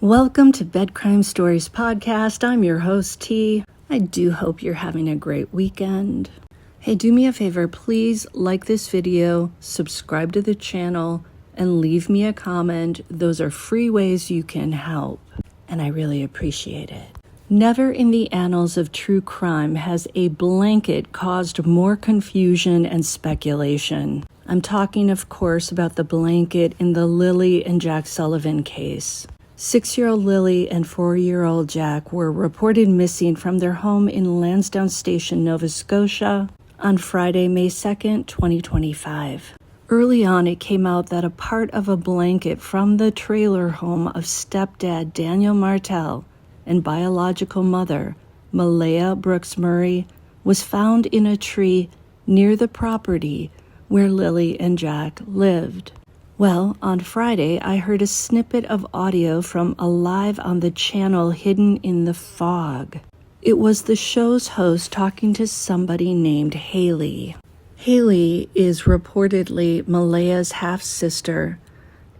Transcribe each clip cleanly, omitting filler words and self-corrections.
Welcome to Bed Crime Stories Podcast. I'm your host, T. I do hope you're having a great weekend. Hey, do me a favor, please like this video, subscribe to the channel, and leave me a comment. Those are free ways you can help, and I really appreciate it. Never in the annals of true crime has a blanket caused more confusion and speculation. I'm talking, of course, about the blanket in the Lilly and Jack Sullivan case. 6-year-old Lilly and 4-year-old Jack were reported missing from their home in Lansdowne Station, Nova Scotia, on Friday, May 2nd, 2025. Early on, it came out that a part of a blanket from the trailer home of stepdad Daniel Martel and biological mother Malaya Brooks Murray was found in a tree near the property where Lilly and Jack lived. Well, on Friday, I heard a snippet of audio from a live on the channel Hidden in the Fog. It was the show's host talking to somebody named Haley. Haley is reportedly Malaya's half-sister,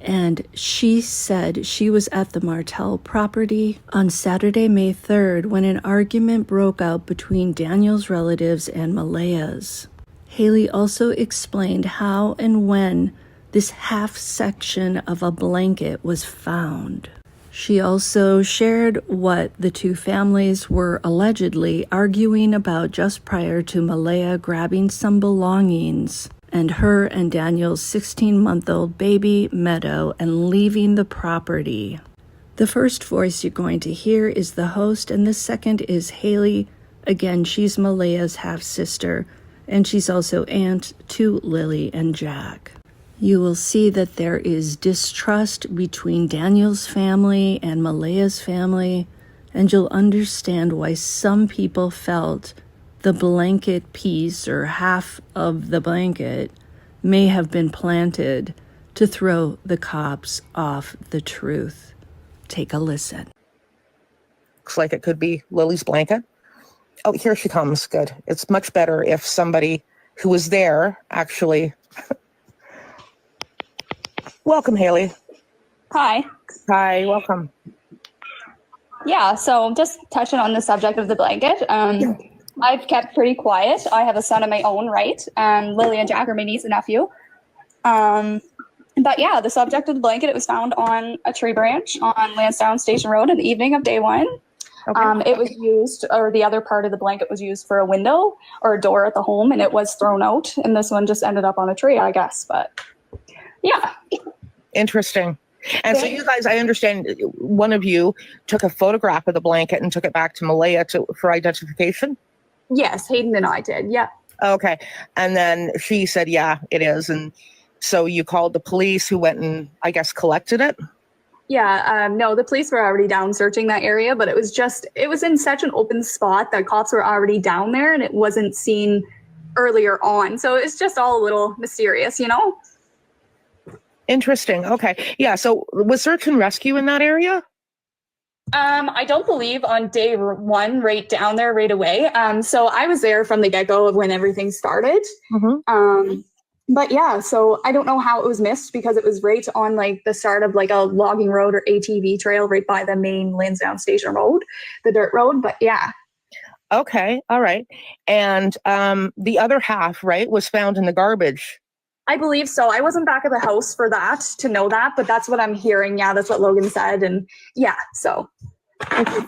and she said she was at the Martel property on Saturday, May 3rd, when an argument broke out between Daniel's relatives and Malaya's. Haley also explained how and when this half section of a blanket was found. She also shared what the two families were allegedly arguing about just prior to Malaya grabbing some belongings and her and Daniel's 16-month-old baby, Meadow, and leaving the property. The first voice you're going to hear is the host, and the second is Haley. Again, she's Malaya's half-sister, and she's also aunt to Lilly and Jack. You will see that there is distrust between Daniel's family and Malaya's family, and you'll understand why some people felt the blanket piece or half of the blanket may have been planted to throw the cops off the truth. Take a listen. Looks like it could be Lily's blanket. Oh, here she comes. Good. It's much better if somebody who was there actually... Welcome, Haley. Hi. Hi, welcome. Yeah, so just touching on the subject of the blanket, I've kept pretty quiet. I have a son of my own right. Lily and Jack are my niece and nephew. But yeah, the subject of the blanket, it was found on a tree branch on Lansdowne Station Road in the evening of day one. Okay. It was used, or the other part of the blanket was used for a window or a door at the home, and it was thrown out. And this one just ended up on a tree, I guess. But yeah. Interesting. And so you guys, I understand one of you took a photograph of the blanket and took it back to Malaya for identification? Yes, Hayden and I did, yeah. Okay. And then she said, yeah, it is. And so you called the police who went and, I guess, collected it? Yeah, no, the police were already down searching that area, but it was in such an open spot that cops were already down there and it wasn't seen earlier on. So it's just all a little mysterious, you know? Interesting. Okay. Yeah. So was search and rescue in that area? I don't believe on day one, right down there right away. So I was there from the get-go of when everything started. Mm-hmm. But yeah, so I don't know how it was missed because it was right on like the start of like a logging road or ATV trail right by the main Lansdowne Station Road, the dirt road. But yeah. Okay. All right. And the other half, right, was found in the garbage. I believe so. I wasn't back at the house for that to know that, but that's what I'm hearing. Yeah, that's what Logan said. And yeah, so.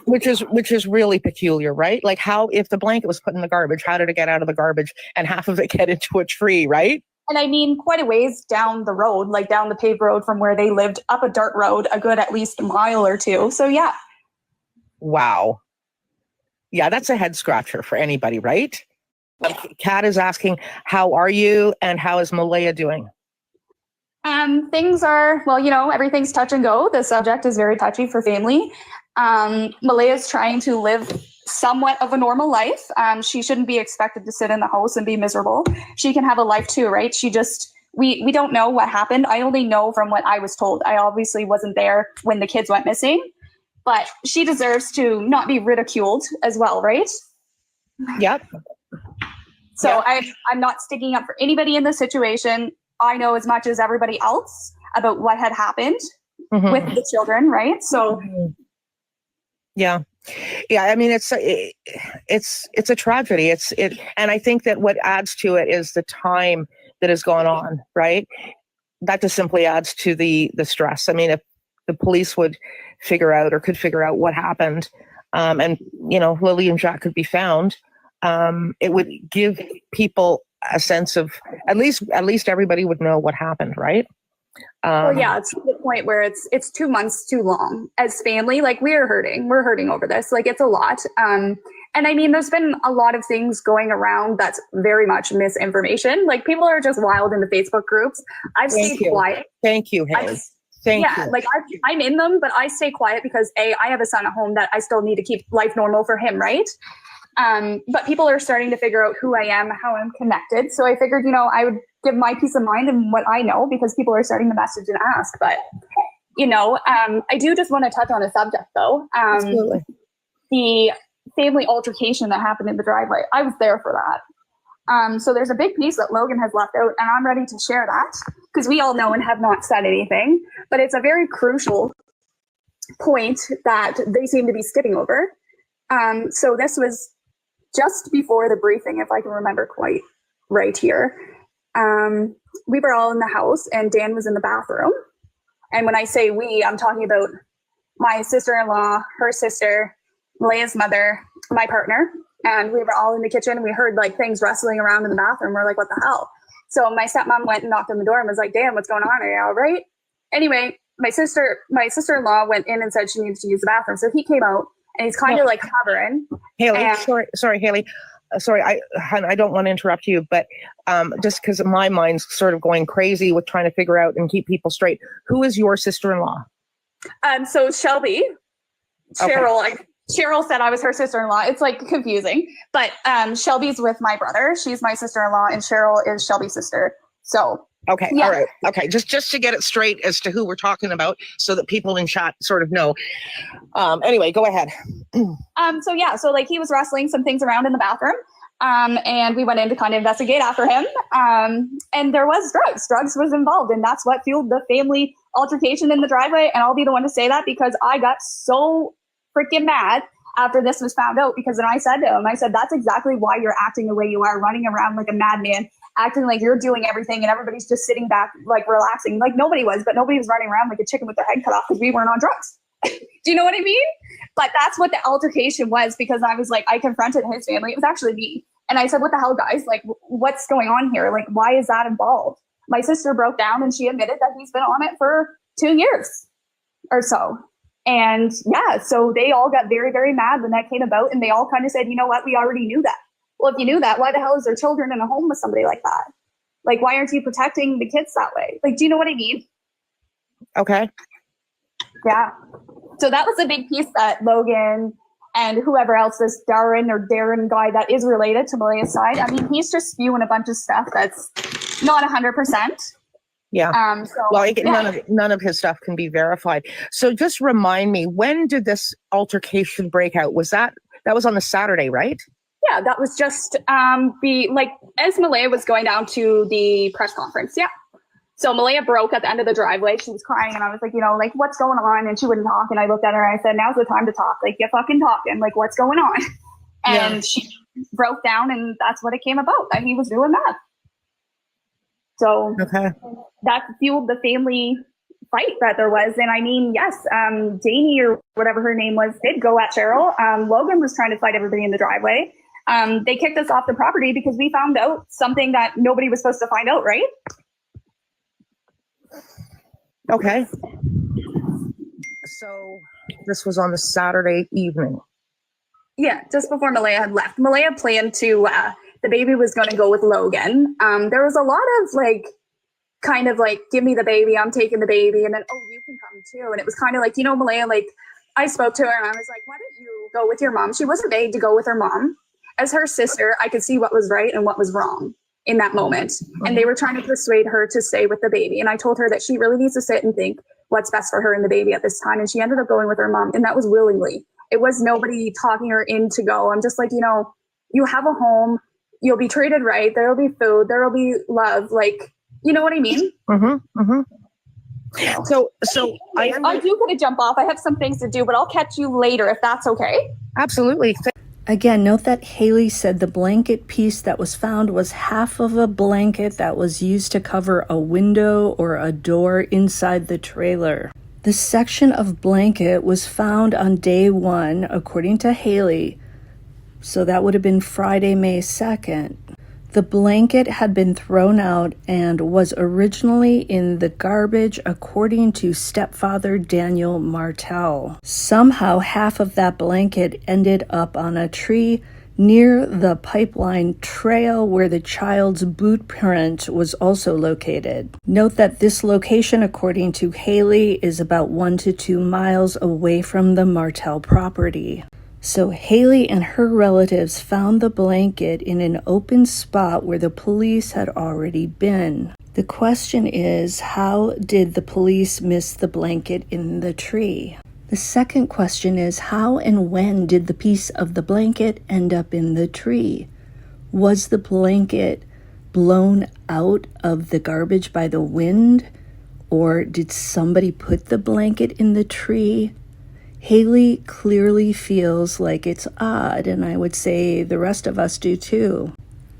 Which is really peculiar, right? Like how, if the blanket was put in the garbage, how did it get out of the garbage and half of it get into a tree, right? And I mean, quite a ways down the road, like down the paved road from where they lived, up a dirt road, a good at least a mile or two. So yeah. Wow. Yeah, that's a head scratcher for anybody, right? Yeah. Kat is asking, how are you and how is Malaya doing? Things are, well, you know, everything's touch and go. The subject is very touchy for family. Malaya's trying to live somewhat of a normal life. She shouldn't be expected to sit in the house and be miserable. She can have a life too, right? She just, we don't know what happened. I only know from what I was told. I obviously wasn't there when the kids went missing, but she deserves to not be ridiculed as well, right? Yep. So yep. I'm not sticking up for anybody in this situation. I know as much as everybody else about what had happened. with the children, right? So yeah. I mean, it's a tragedy. And I think that what adds to it is the time that has gone on, right? That just simply adds to the stress. I mean, if the police would could figure out what happened, and Lilly and Jack could be found, it would give people a sense of at least everybody would know what happened, right? Well, yeah, it's to the point where it's 2 months too long. As family, like we're hurting over this. Like it's a lot. And I mean, there's been a lot of things going around that's very much misinformation. Like people are just wild in the Facebook groups. I've stayed quiet. Thank you, Haley. Thank you. Like I'm in them, but I stay quiet because I have a son at home that I still need to keep life normal for him, right? But people are starting to figure out who I am, how I'm connected. So I figured, I would give my peace of mind and what I know because people are starting to message and ask. But, I do just want to touch on a subject though. Absolutely. The family altercation that happened in the driveway. I was there for that. So there's a big piece that Logan has left out and I'm ready to share that because we all know and have not said anything, but it's a very crucial point that they seem to be skipping over. So this was just before the briefing, if I can remember quite right here. We were all in the house and Dan was in the bathroom. And when I say we, I'm talking about my sister-in-law, her sister, Leia's mother, my partner, and we were all in the kitchen. We heard like things rustling around in the bathroom. We're like, what the hell? So my stepmom went and knocked on the door and was like, Dan, what's going on? Are you all right? Anyway, my sister-in-law went in and said she needed to use the bathroom. So he came out and he's kind of like hovering. Haley, sorry, Haley. Sorry, I don't want to interrupt you, but just because my mind's sort of going crazy with trying to figure out and keep people straight. Who is your sister-in-law? So Shelby, Cheryl, okay. Cheryl said I was her sister-in-law. It's like confusing, but Shelby's with my brother. She's my sister-in-law, and Cheryl is Shelby's sister. So okay, yeah. All right, okay. Just to get it straight as to who we're talking about, so that people in chat sort of know. Anyway, go ahead. So like he was wrestling some things around in the bathroom, and we went in to kind of investigate after him. And there was drugs. Drugs was involved, and that's what fueled the family altercation in the driveway. And I'll be the one to say that because I got so freaking mad after this was found out, because then I said to him, that's exactly why you're acting the way you are, running around like a madman, acting like you're doing everything and everybody's just sitting back, like relaxing. Like nobody was running around like a chicken with their head cut off because we weren't on drugs. Do you know what I mean? But that's what the altercation was, because I was like, I confronted his family. It was actually me. And I said, what the hell, guys? Like, what's going on here? Like, why is that involved? My sister broke down and she admitted that he's been on it for 2 years or so. And yeah, so they all got very, very mad when that came about. And they all kind of said, you know what? We already knew that. Well, if you knew that, why the hell is there children in a home with somebody like that? Like, why aren't you protecting the kids that way? Like, do you know what I mean? Okay. Yeah. So that was a big piece that Logan and whoever else, this Darren guy that is related to Malia's side, I mean, he's just spewing a bunch of stuff that's not 100%. Yeah. None of his stuff can be verified. So just remind me, when did this altercation break out? That was on the Saturday, right? Yeah, that was just as Malia was going down to the press conference. Yeah. So Malia broke at the end of the driveway. She was crying and I was like, like, what's going on? And she wouldn't talk. And I looked at her and I said, now's the time to talk. Like, you're fucking talking. Like, what's going on? And she broke down, and that's what it came about, that he was doing that. So that fueled the family fight that there was. And I mean, yes, Janie or whatever her name was did go at Cheryl. Logan was trying to fight everybody in the driveway. They kicked us off the property because we found out something that nobody was supposed to find out, right? Okay. So this was on the Saturday evening. Yeah, just before Malia had left. Malia planned to, the baby was going to go with Logan. There was a lot of give me the baby, I'm taking the baby. And then, you can come too. And it was kind of like, Malia, I spoke to her and I was like, why don't you go with your mom? She wasn't made to go with her mom. As her sister, I could see what was right and what was wrong in that moment. And they were trying to persuade her to stay with the baby. And I told her that she really needs to sit and think what's best for her and the baby at this time. And she ended up going with her mom. And that was willingly. It was nobody talking her in to go. I'm just like, you have a home, you'll be treated right. There'll be food, there'll be love. Like, you know what I mean? So I do gotta jump off. I have some things to do, but I'll catch you later if that's okay. absolutely. Again, note that Haley said the blanket piece that was found was half of a blanket that was used to cover a window or a door inside the trailer. The section of blanket was found on day 1, according to Haley, so that would have been Friday, May 2nd. The blanket had been thrown out and was originally in the garbage, according to stepfather Daniel Martell. Somehow, half of that blanket ended up on a tree near the pipeline trail where the child's boot print was also located. Note that this location, according to Haley, is about 1 to 2 miles away from the Martell property. So Haley and her relatives found the blanket in an open spot where the police had already been. The question is, how did the police miss the blanket in the tree? The second question is, how and when did the piece of the blanket end up in the tree? Was the blanket blown out of the garbage by the wind? Or did somebody put the blanket in the tree? Haley clearly feels like it's odd, and I would say the rest of us do too.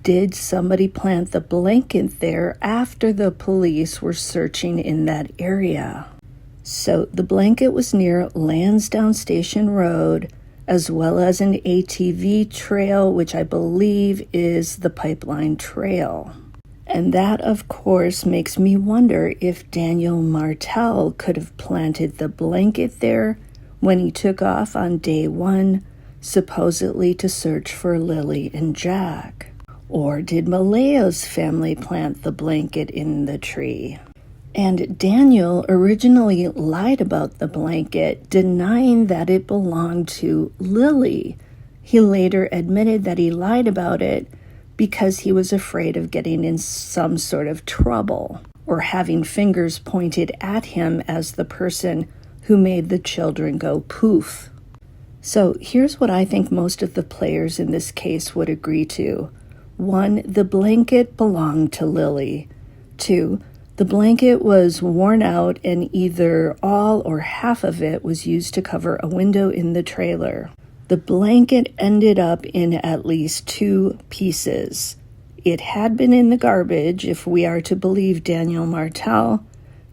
Did somebody plant the blanket there after the police were searching in that area? So the blanket was near Lansdowne Station Road, as well as an ATV trail, which I believe is the Pipeline Trail. And that, of course, makes me wonder if Daniel Martell could have planted the blanket there when he took off on day 1, supposedly to search for Lilly and Jack. Or did Malaya's family plant the blanket in the tree? And Daniel originally lied about the blanket, denying that it belonged to Lilly. He later admitted that he lied about it because he was afraid of getting in some sort of trouble or having fingers pointed at him as the person who made the children go poof. So here's what I think most of the players in this case would agree to. 1, the blanket belonged to Lilly. 2, the blanket was worn out and either all or half of it was used to cover a window in the trailer. The blanket ended up in at least 2 pieces. It had been in the garbage, if we are to believe Daniel Martell,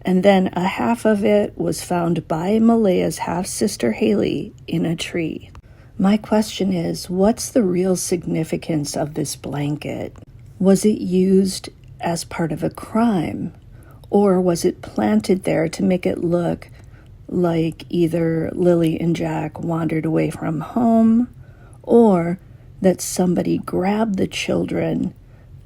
and then a half of it was found by Malaya's half-sister Haley in a tree. My question is, what's the real significance of this blanket? Was it used as part of a crime? Or was it planted there to make it look like either Lilly and Jack wandered away from home, or that somebody grabbed the children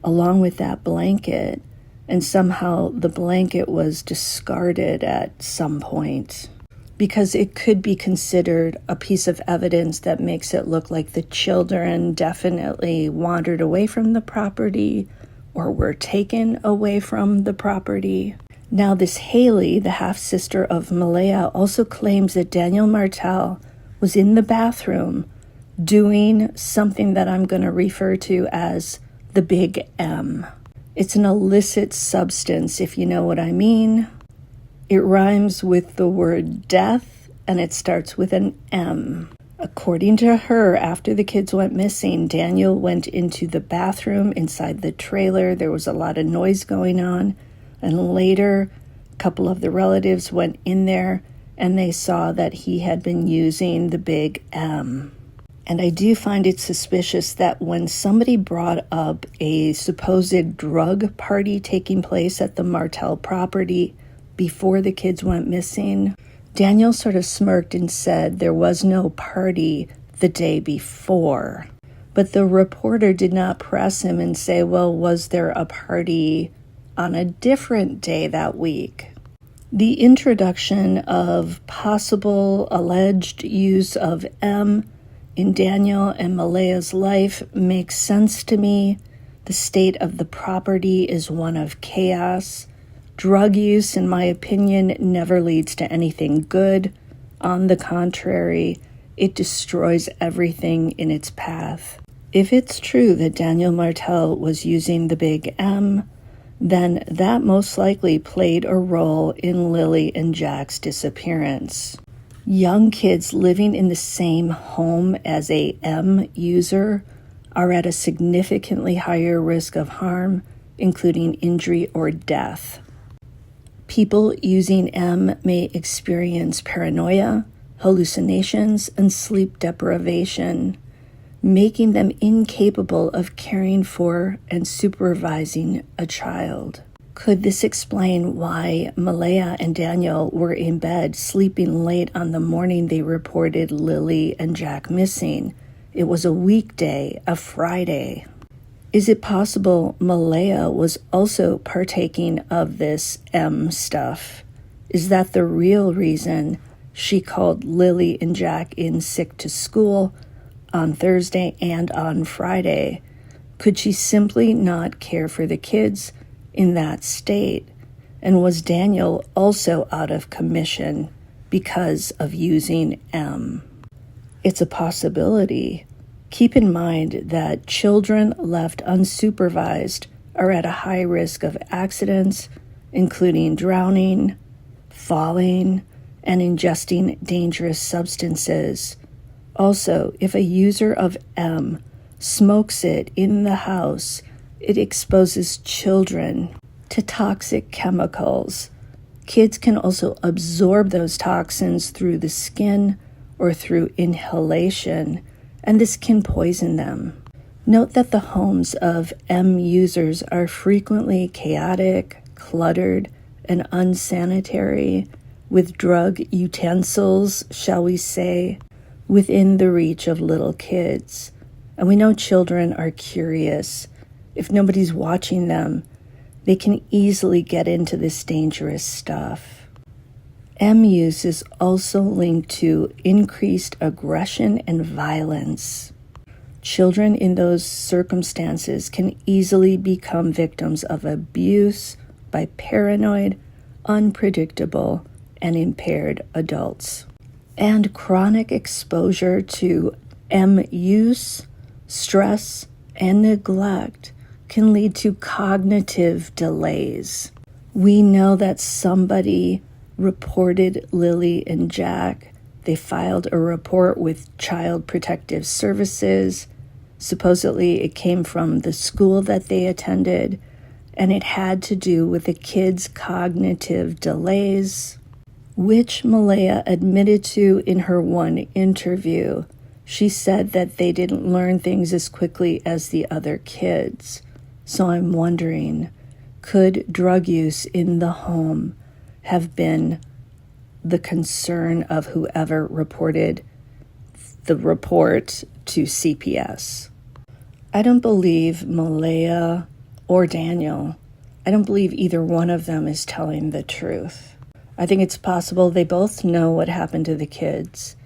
along with that blanket, and somehow the blanket was discarded at some point? Because it could be considered a piece of evidence that makes it look like the children definitely wandered away from the property or were taken away from the property. Now, this Haley, the half-sister of Malaya, also claims that Daniel Martell was in the bathroom doing something that I'm going to refer to as the Big M. It's an illicit substance, if you know what I mean. It rhymes with the word death, and it starts with an M. According to her, after the kids went missing, Daniel went into the bathroom inside the trailer. There was a lot of noise going on. And later, a couple of the relatives went in there, and they saw that he had been using the Big M. And I do find it suspicious that when somebody brought up a supposed drug party taking place at the Martell property before the kids went missing, Daniel sort of smirked and said there was no party the day before. But the reporter did not press him and say, well, was there a party on a different day that week? The introduction of possible alleged use of M in Daniel and Malaya's life makes sense to me. The state of the property is one of chaos. Drug use, in my opinion, never leads to anything good. On the contrary, it destroys everything in its path. If it's true that Daniel Martell was using the Big M, then that most likely played a role in Lilly and Jack's disappearance. Young kids living in the same home as a M user are at a significantly higher risk of harm, including injury or death. People using M may experience paranoia, hallucinations, and sleep deprivation, making them incapable of caring for and supervising a child. Could this explain why Malaya and Daniel were in bed sleeping late on the morning they reported Lilly and Jack missing? It was a weekday, a Friday. Is it possible Malaya was also partaking of this M stuff? Is that the real reason she called Lilly and Jack in sick to school on Thursday and on Friday? Could she simply not care for the kids in that state? And was Daniel also out of commission because of using M? It's a possibility. Keep in mind that children left unsupervised are at a high risk of accidents, including drowning, falling, and ingesting dangerous substances. Also, if a user of M smokes it in the house, it exposes children to toxic chemicals. Kids can also absorb those toxins through the skin or through inhalation, and this can poison them. Note that the homes of M users are frequently chaotic, cluttered, and unsanitary, with drug utensils, shall we say, within the reach of little kids. And we know children are curious. If nobody's watching them, they can easily get into this dangerous stuff. M use is also linked to increased aggression and violence. Children in those circumstances can easily become victims of abuse by paranoid, unpredictable, and impaired adults. And chronic exposure to M use, stress, and neglect can lead to cognitive delays. We know that somebody reported Lilly and Jack. They filed a report with Child Protective Services. Supposedly it came from the school that they attended, and it had to do with the kids' cognitive delays, which Malaya admitted to in her one interview. She said that they didn't learn things as quickly as the other kids. So I'm wondering, could drug use in the home have been the concern of whoever reported the report to CPS? I don't believe Malaya or Daniel. I don't believe either one of them is telling the truth. I think it's possible they both know what happened to the kids,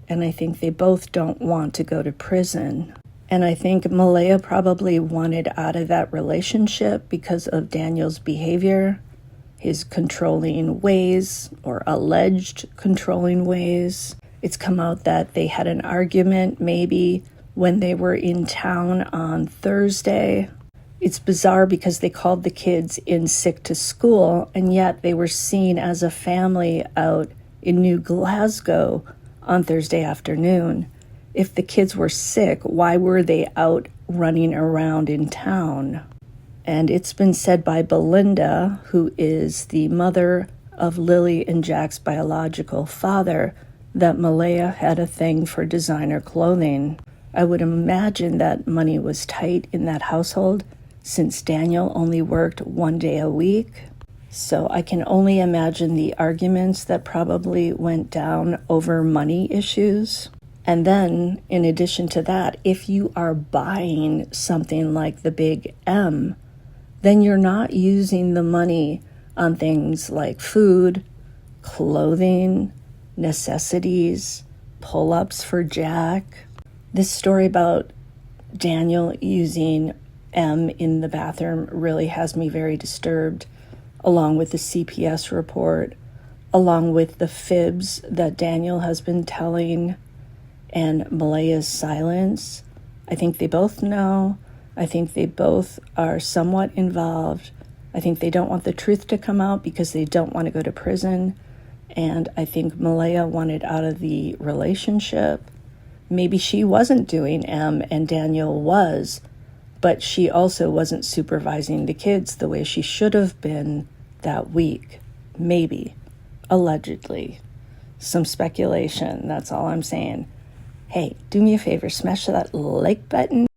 and I think they both don't want to go to prison. And I think Malaya probably wanted out of that relationship because of Daniel's behavior, his controlling ways, or alleged controlling ways. It's come out that they had an argument maybe when they were in town on Thursday. It's bizarre because they called the kids in sick to school, and yet they were seen as a family out in New Glasgow on Thursday afternoon. If the kids were sick, why were they out running around in town? And it's been said by Belinda, who is the mother of Lilly and Jack's biological father, that Malaya had a thing for designer clothing. I would imagine that money was tight in that household since Daniel only worked 1 day a week. So I can only imagine the arguments that probably went down over money issues. And then, in addition to that, if you are buying something like the Big M, then you're not using the money on things like food, clothing, necessities, pull-ups for Jack. This story about Daniel using M in the bathroom really has me very disturbed, along with the CPS report, along with the fibs that Daniel has been telling, and Malaya's silence. I think they both know. I think they both are somewhat involved. I think they don't want the truth to come out because they don't want to go to prison. And I think Malaya wanted out of the relationship. Maybe she wasn't doing M and Daniel was, but she also wasn't supervising the kids the way she should have been that week. Maybe. Allegedly. Some speculation, that's all I'm saying. Hey, do me a favor, smash that like button.